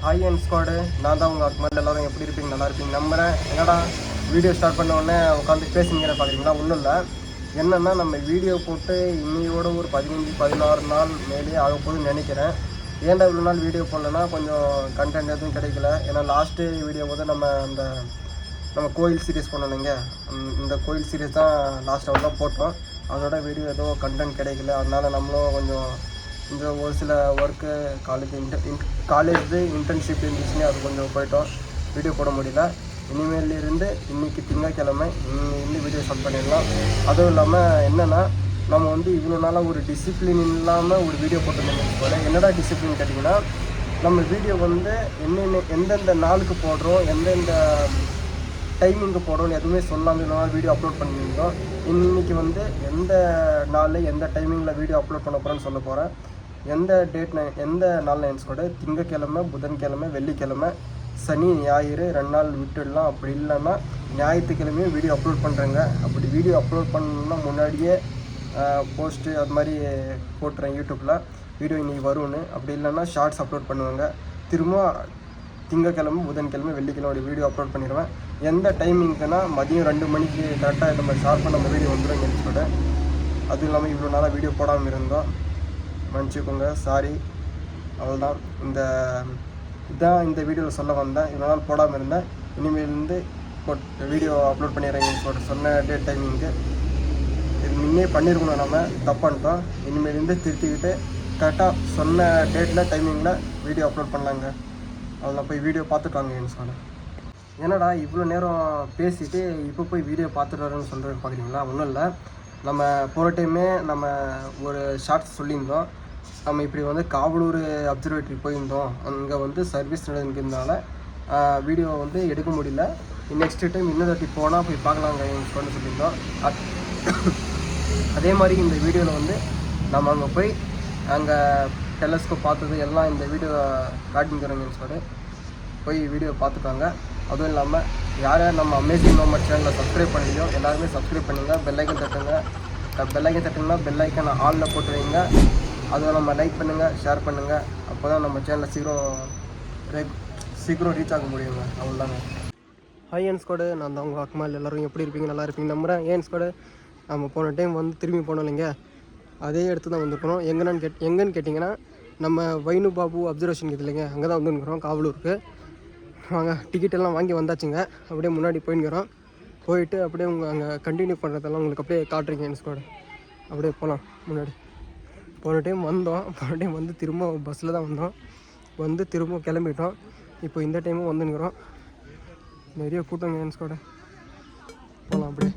Hi and squad, நான் தான் உங்கள் அக்மல். எல்லோரும் எப்படி இருப்பீங்க? நல்லா இருப்பீங்க நம்புகிறேன். என்னடா வீடியோ ஸ்டார்ட் பண்ண உடனே உட்காந்து பேசுங்கிற பார்க்குறீங்களா? ஒன்றும் இல்லை. என்னென்னா நம்ம வீடியோ போட்டு இன்னையோட ஒரு 15-16 நாள் மேலே ஆகப்போகுதுன்னு நினைக்கிறேன். ஏன்டா இவ்வளோ நாள் வீடியோ போடலன்னா கொஞ்சம் கண்டென்ட் எதுவும் கிடைக்கல. ஏன்னா லாஸ்ட்டு வீடியோ போது நம்ம கோயில் சீரீஸ் பண்ணணுங்க. இந்த கோயில் சீரீஸ் தான் லாஸ்ட் தான் போட்டோம். அதோட வீடியோ எதுவும் கண்டென்ட் கிடைக்கல. அதனால் நம்மளும் கொஞ்சம் இந்த ஒரு சில ஒர்க்கு காலேஜ் இன்டர்ன்ஷிப் இருந்துச்சுன்னு அது கொஞ்சம் போயிட்டோம், வீடியோ போட முடியல. இனிமேலிருந்து இன்றைக்கி திங்கட்கிழமை இன்னிலேருந்து வீடியோ ஸ்டார்ட் பண்ணிடலாம். அதுவும் இல்லாமல் என்னென்னா நம்ம இவ்வளோ நாளாக ஒரு டிசிப்ளின் இல்லாமல் ஒரு வீடியோ போட்டுருந்தோம் போல. என்னடா டிசிப்ளின் கேட்டிங்கன்னா, நம்ம வீடியோ எந்தெந்த நாளுக்கு போடுறோம், எந்தெந்த டைமிங்கு போடுறோன்னு எதுவுமே சொல்லாமல் இந்த நாள் வீடியோ அப்லோட் பண்ணியிருந்தோம். இன்றைக்கி எந்த நாளில் எந்த டைமிங்கில் வீடியோ அப்லோட் பண்ண போகிறேன்னு சொல்ல போகிறேன். எந்த நாள் நினச்சிக்கோட, திங்கக்கிழமை, புதன்கிழமை, வெள்ளிக்கிழமை, சனி, ஞாயிறு 2 நாள் விட்டுடலாம். அப்படி இல்லைன்னா ஞாயிற்றுக்கிழமையும் வீடியோ அப்லோட் பண்ணுறேங்க. அப்படி வீடியோ அப்லோட் பண்ணணும்னா முன்னாடியே போஸ்ட்டு அது மாதிரி போட்டுறேன் யூடியூப்பில், வீடியோ இன்றைக்கி வரும்னு. அப்படி இல்லைன்னா ஷார்ட்ஸ் அப்லோட் பண்ணுவாங்க. திரும்ப திங்கக்கிழமை, புதன்கிழமை, வெள்ளிக்கிழமை வீடியோ அப்லோட் பண்ணிடுவேன். எந்த டைமிங்க்குன்னா மதியம் 2 மணிக்கு கரெக்டாக நம்ம ஷார்ப்பாக நம்ம வீடியோ வந்துடும் நினச்சிக்கோட. அதுவும் இல்லாமல் இவ்வளோ நாளாக வீடியோ போடாமல் இருந்தோம், மன்னிச்சிக்கோங்க, சாரி. அவ்வளோதான். இதான் இந்த வீடியோவில் சொல்ல வந்தேன். இவ்வளோ நாள் போடாமல் இருந்தேன், இனிமேலேருந்து வீடியோ அப்லோட் பண்ணிடுறேங்கன்னு சொன்ன டேட் டைமிங்க்கு. இது முன்னே பண்ணியிருக்கணும், நம்ம தப்பான்ட்டோம். இனிமேலேருந்து திருத்திக்கிட்டு கரெக்டாக சொன்ன டேட்டில் டைமிங்கில் வீடியோ அப்லோட் பண்ணலாங்க. அதில் போய் வீடியோ பார்த்துட்டாங்கன்னு சொன்னேன். என்னடா இவ்வளோ நேரம் பேசிவிட்டு இப்போ போய் வீடியோ பார்த்துட்டு வரேன்னு சொல்கிறேன்னு பார்க்குறீங்களா? ஒன்றும் இல்லை. நம்ம போகிற டைமே நம்ம ஒரு ஷார்ட்ஸ் சொல்லியிருந்தோம். நம்ம இப்படி காவலூர் அப்சர்வேட்டரி போயிருந்தோம். அங்கே சர்வீஸ் நடந்துக்கிறதுனால வீடியோ எடுக்க முடியல. நெக்ஸ்ட் டைம் இன்னொரு வாட்டி போனால் போய் பார்க்கலாங்க சொன்னு சொல்லியிருந்தோம். அதே மாதிரி இந்த வீடியோவில் நம்ம அங்கே போய் அங்கே டெலஸ்கோப் பார்த்தது எல்லாம் இந்த வீடியோ காட்டிங்கிறோங்கன்னு சொல்லி போய் வீடியோ பார்த்துட்டாங்க. அதுவும் இல்லாமல் யார் யார் நம்ம அமேசிங் மொமெண்ட் சேனலில் சப்ஸ்கிரைப் பண்ணியோ எல்லாருமே சப்ஸ்கிரைப் பண்ணுங்க. பெல்லைக்கன் தட்டுங்க. பெல்லைக்கன் தட்டுங்கன்னா பெல்லைக்கன் ஆலில் போட்டு வைங்க. அதுவும் நம்ம லைக் பண்ணுங்கள், ஷேர் பண்ணுங்கள். அப்போ தான் நம்ம சேனலில் சீக்கிரம் ரீச் ஆக முடியுங்க. அவ்வளோதாங்க. ஹாய் ஏன் ஸ்குவாடு, நான் தான் உங்கள் அக்மல். எல்லோரும் எப்படி இருப்பீங்க? நல்லா இருப்பீங்க நம்புகிறேன். ஏன் ஸ்குவாடு, நம்ம போன டைம் திரும்பி போனோம் இல்லைங்க, அதே இடத்து தான் வந்துருக்கணும். எங்கன்னு கேட்டிங்கன்னா, நம்ம வைனு பாபு அப்சர்வேஷன் இருக்குது இல்லைங்க, அங்கே தான் வந்துருக்கிறோம், காவலூருக்கு. வாங்க, டிக்கெட்டெல்லாம் வாங்கி வந்தாச்சுங்க. அப்படியே முன்னாடி போயின்னுக்கிறோம். போயிட்டு அப்படியே அங்கே கண்டினியூ பண்ணுறதெல்லாம் உங்களுக்கு அப்படியே காட்டுறீங்க ஸ்குவாடு. அப்படியே போகலாம். முன்னாடி போன டைம் வந்தோம், திரும்ப பஸ்ஸில் தான் வந்தோம், திரும்ப கிளம்பிட்டோம். இப்போ இந்த டைமும் வந்துன்னுக்கிறோம். நிறைய கூட்டங்க ஸ்குவாடு. போகலாம் அப்படியே.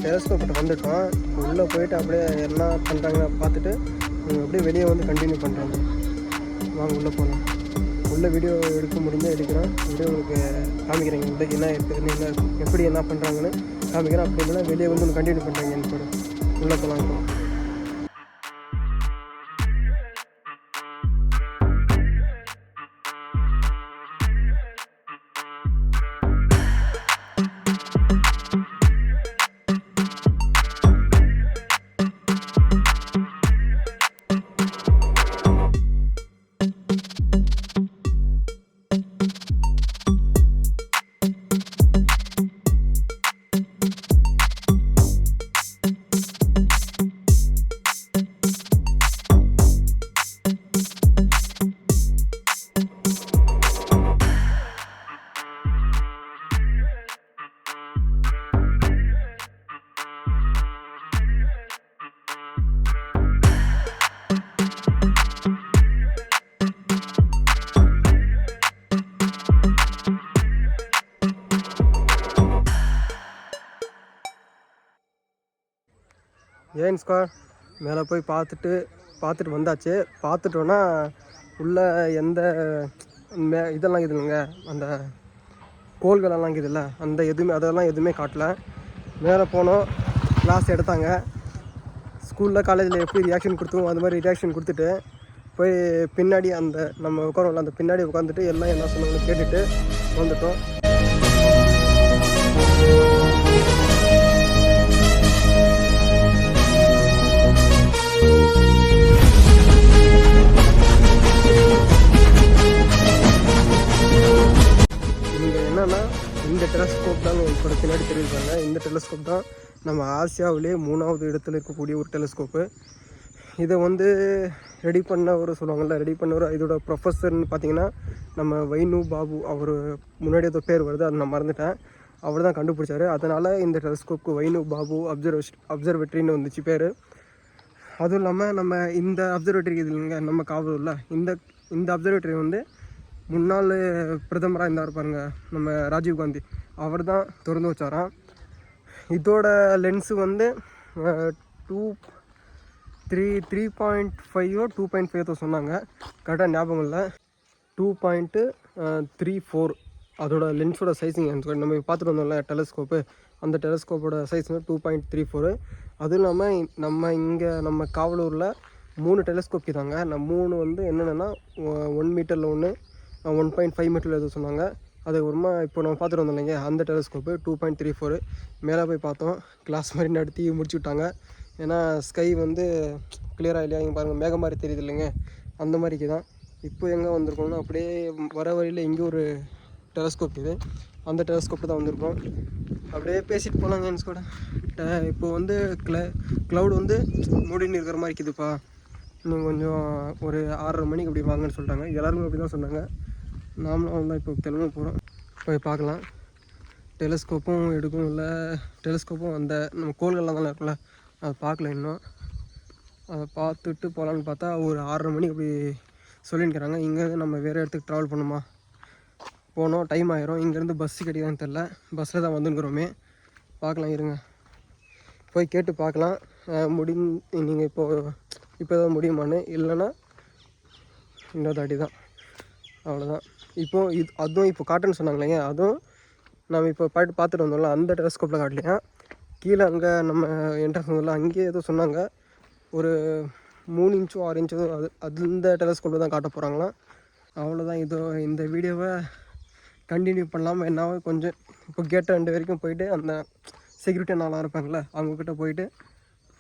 டெலஸ்கோப்பிட்ட வந்துட்டோம். உள்ளே போயிட்டு அப்படியே என்ன பண்ணுறாங்க பார்த்துட்டு அப்படியே வெளியே கண்டினியூ பண்ணுறாங்க. வாங்க உள்ளே போகலாம். உள்ளே வீடியோ எடுக்க முடிஞ்சால் எடுக்கிறேன். அப்படியே உங்களுக்கு காமிக்கிறேங்க உள்ளே என்ன இருக்குதுன்னு, எப்படி என்ன பண்ணுறாங்கன்னு காமிக்கிறேன். அப்படி இல்லைன்னா வெளியே கண்டினியூ பண்ணுறாங்க என் கூட. உள்ளே போகலாம். இப்போ ஏன் ஸ்கொயர் மேலே போய் பார்த்துட்டு வந்தாச்சு. பார்த்துட்டோன்னா உள்ளே எந்த இதெல்லாம் இருக்குதுங்க, அந்த கோள்களெல்லாம் இருக்குதுல்ல, அதெல்லாம் எதுவுமே காட்டல. மேலே போனோம், கிளாஸ் எடுத்தாங்க. ஸ்கூலில் காலேஜில் எப்படி ரியாக்ஷன் கொடுத்தோம் அது மாதிரி ரியாக்ஷன் கொடுத்துட்டு போய் பின்னாடி அந்த நம்ம உட்காரோம்ல அந்த பின்னாடி உட்காந்துட்டு எல்லாம் என்ன சொன்னாங்கன்னு கேட்டுட்டு வந்துட்டோம். இங்கே என்னென்னா இந்த டெலஸ்கோப் தான் இப்போ பின்னாடி தெரிவிப்பாங்க. இந்த டெலஸ்கோப் தான் நம்ம ஆசியாவிலே 3வது இடத்துல இருக்கக்கூடிய ஒரு டெலஸ்கோப்பு. இதை வந்து ரெடி பண்ணவர் இதோட ப்ரொஃபஸர்னு பார்த்தீங்கன்னா நம்ம வைனு பாபு. அவர் முன்னாடி ஏதோ பேர் வருது, அதை நான் மறந்துட்டேன். அவர் தான் கண்டுபிடிச்சார். அதனால் இந்த டெலஸ்கோப்புக்கு வைனு பாபு அப்சர்வேட்டரின்னு வந்துச்சு பேர். அதுவும் இல்லாமல் நம்ம இந்த அப்சர்வேட்டரி இது இல்லைங்க, நம்ம காவலூரில் இந்த அப்சர்வேட்டரி வந்து முன்னாள் பிரதமராக இருந்தார் பாருங்க, நம்ம ராஜீவ்காந்தி, அவர் தான் திறந்து வச்சாராம். இதோட லென்ஸு வந்து 3.5 2.5 சொன்னாங்க, கரெக்டாக ஞாபகம் இல்லை. 2.34 அதோட லென்ஸோட சைஸிங். நம்ம பார்த்துட்டு வந்தோம்ல டெலஸ்கோப்பு, அந்த டெலஸ்கோப்போட சைஸ் வந்து 2.34. அதுவும் இல்லாமல் நம்ம காவலூரில் 3 டெலஸ்கோப் தாங்க. நம்ம 3 வந்து என்னென்னா 1 மீட்டரில் ஒன்று, 1.5 மீட்டரில் எதுவும் சொன்னாங்க. அதுக்கப்புறமா இப்போ நம்ம பார்த்துட்டு வந்தோம் இல்லைங்க, அந்த டெலஸ்கோப்பு 2.34. மேலே போய் பார்த்தோம், கிளாஸ் மாதிரி நடத்தி முடிச்சு விட்டாங்க. ஏன்னா ஸ்கை வந்து கிளியராக இல்லையா, இங்கே பாருங்கள் மேகம் மாதிரி தெரியுது இல்லைங்க, அந்த மாதிரிக்கு தான். இப்போ எங்கே வந்திருக்கோம்னா அப்படியே வர வழியில் இங்கே ஒரு டெலஸ்கோப் இது, அந்த டெலஸ்கோப்பு தான் வந்திருக்கோம். அப்படியே பேசிட்டு போகலாங்க என்ஸ் கூட. இப்போ வந்து க்ளவுட் வந்து மூடின்னு இருக்கிற மாதிரி இருக்குதுப்பா, இன்னும் கொஞ்சம் ஒரு 6:30 மணிக்கு அப்படி வாங்கன்னு சொல்லிட்டாங்க. எல்லாருமே அப்படி தான் சொன்னாங்க. நாமளும் தான் இப்போ கிளம்ப போகிறோம், போய் பார்க்கலாம். டெலஸ்கோப்பும் எடுக்கும் இல்லை, டெலஸ்கோப்பும் அந்த நம்ம கோள்கள்லாம் தானே இருக்குல்ல, அதை பார்க்கல இன்னும். அதை பார்த்துட்டு போகலான்னு பார்த்தா ஒரு 6:30 மணிக்கு அப்படி சொல்லியிருக்கிறாங்க. இங்கேருந்து நம்ம வேறு இடத்துக்கு ட்ராவல் பண்ணுமா, போனோம் டைம் ஆயிரும். இங்கேருந்து பஸ்ஸு கிடைக்குதான்னு தெரில, பஸ்ஸில் தான் வந்துருக்குறோமே. பார்க்கலாம் இருங்க, போய் கேட்டு பார்க்கலாம். நீங்கள் இப்போ தான் முடியுமான்னு, இல்லைன்னா இன்னொரு தாட்டி தான், அவ்வளோதான். இப்போது அதுவும் இப்போ காட்டுன்னு சொன்னாங்களேங்க, அதுவும் நம்ம இப்போ பார்த்துட்டு வந்தோம்ல அந்த டெலஸ்கோப்பில் காட்டலையா. கீழே அங்கே நம்ம என்ட்ரன்ஸ் வந்தோம்ல, அங்கேயே ஏதோ சொன்னாங்க, ஒரு 3 இன்ச்சோ 6 இன்ச்சோ அந்த டெலஸ்கோப்பில் தான் காட்ட போகிறாங்களாம். அவ்வளோதான். இந்த வீடியோவை கண்டினியூ பண்ணலாமல் என்னாவே கொஞ்சம் இப்போ கேட்ட 2 வரைக்கும் போயிட்டு அந்த செக்யூரிட்டி அண்ணாலாம் இருப்பாங்களே அவங்கக்கிட்ட போயிட்டு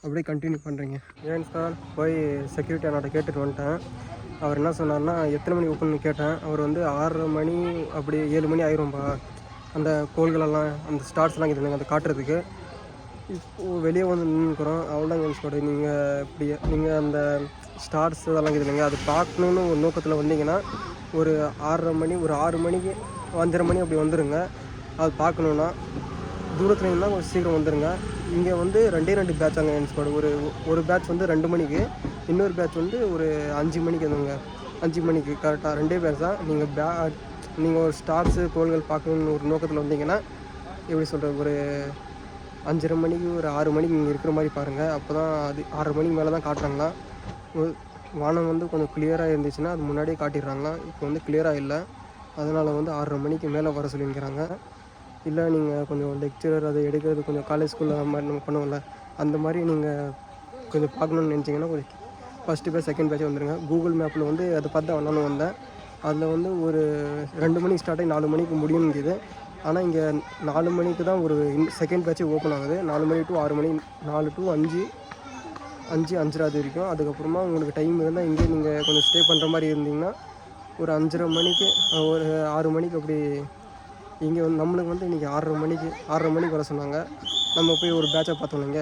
அப்படியே கண்டினியூ பண்ணுறீங்க. ஏன் சார் போய் செக்யூரிட்டி அண்ணாட்ட கேட்டுட்டு வந்துட்டேன். அவர் என்ன சொன்னார்னா, எத்தனை மணி ஓப்பன் கேட்டேன். அவர் வந்து 6:30 மணி அப்படி 7 மணி ஆயிரும்பா அந்த கோள்களெல்லாம் அந்த ஸ்டார்ஸ்லாம் இருக்குதுங்க அதை காட்டுறதுக்கு. இப்போது வெளியே வந்து நின்றுக்கிறோம், அவ்வளோதான் என்ஸ் கூட. நீங்கள் அந்த ஸ்டார்ஸ் இதெல்லாம் இருக்குதுங்க, அது பார்க்கணுன்னு ஒரு நோக்கத்தில் வந்தீங்கன்னா ஒரு 6:30 மணி, ஒரு 6 மணிக்கு 5:30 மணி அப்படி வந்துடுங்க. அது பார்க்கணுன்னா தூரத்தில் இருந்தால் கொஞ்சம் சீக்கிரம் வந்துடுங்க. இங்கே வந்து 2 பேட்சாங்க என்ஸ் கூட. ஒரு பேட்ச் வந்து 2 மணிக்கு, இன்னொரு பேட்ச் வந்து ஒரு 5 மணிக்கு வந்துங்க. 5 மணிக்கு கரெக்டாக 2 பேட்ச் தான். நீங்கள் ஒரு ஸ்டார்ஸு கோள்கள் பார்க்கணுன்னு ஒரு நோக்கத்தில் வந்தீங்கன்னா எப்படி சொல்கிறது, ஒரு 5:30 மணிக்கு ஒரு 6 மணிக்கு இங்கே இருக்கிற மாதிரி பாருங்கள். அப்போ தான் அது 6:30 மணிக்கு மேலே தான் காட்டுறாங்களாம். வானம் வந்து கொஞ்சம் கிளியராக இருந்துச்சுன்னா அது முன்னாடியே காட்டிடுறாங்களாம். இப்போ வந்து கிளியராக இல்லை, அதனால் வந்து 6:30 மணிக்கு மேலே வர சொல்லியிருக்கிறாங்க. இல்லை நீங்கள் கொஞ்சம் லெக்சரர் அதை எடுக்கிறது கொஞ்சம் காலேஜ் ஸ்கூலில் அந்த மாதிரி நம்ம பண்ணுவோம்ல, அந்த மாதிரி நீங்கள் கொஞ்சம் பார்க்கணுன்னு நினச்சிங்கன்னா கொஞ்சம் ஃபஸ்ட்டு பேட்ச் செகண்ட் பேட்ச் வந்துடுங்க. கூகுள் மேப்பில் வந்து அதை பார்த்து தான் வரலான்னு வந்தேன். அதில் வந்து ஒரு 2 மணிக்கு ஸ்டார்ட் ஆகி 4 மணிக்கு முடியுங்குது. ஆனால் இங்கே 4 மணிக்கு தான் ஒரு செகண்ட் பேட்சே ஓப்பன் ஆகுது. 4 மணி டு 6 மணி, 4 டு 5, 5:30 வரைக்கும். அதுக்கப்புறமா உங்களுக்கு டைம் இருந்தால் இங்கே நீங்கள் கொஞ்சம் ஸ்டே பண்ணுற மாதிரி இருந்தீங்கன்னா ஒரு 5:30 மணிக்கு, ஒரு 6 மணிக்கு அப்படி இங்கே வந்து நம்மளுக்கு வந்து இன்றைக்கி 6:30 மணிக்கு வர சொன்னாங்க. நம்ம போய் ஒரு பேட்சை பார்த்தோம் இல்லைங்க,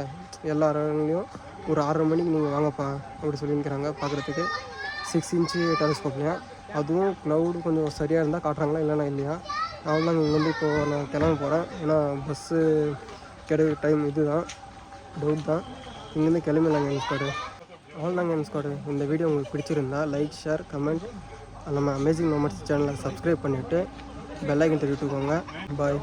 எல்லாரையும் ஒரு 6:30 மணிக்கு நீங்கள் வாங்கப்பா அப்படி சொல்லியிருக்கிறாங்க. பார்க்குறதுக்கு 6 இன்ச்சு டெலஸ்கோப்லையா, அதுவும் க்ளவுடு கொஞ்சம் சரியாக இருந்தால் காட்டுறாங்களா இல்லைனா இல்லையா. அவ்வளோதான். இங்கே வந்து இப்போது நான் கிளம்ப போகிறேன், ஏன்னா பஸ்ஸு கிடைக்கிற டைம் இது தான், டவுட் தான். இங்கேருந்து கிளம்பிடலாங்க என் ஸ்குவாடு. அவ்வளோதாங்க என் ஸ்குவாடு. இந்த வீடியோ உங்களுக்கு பிடிச்சிருந்தா லைக், ஷேர், கமெண்ட், நம்ம அமேசிங் மொமெண்ட்ஸ் சேனலை சப்ஸ்கிரைப் பண்ணிவிட்டு பெல் ஐக்கன் தட்டி விட்டுக்கோங்க. பாய்.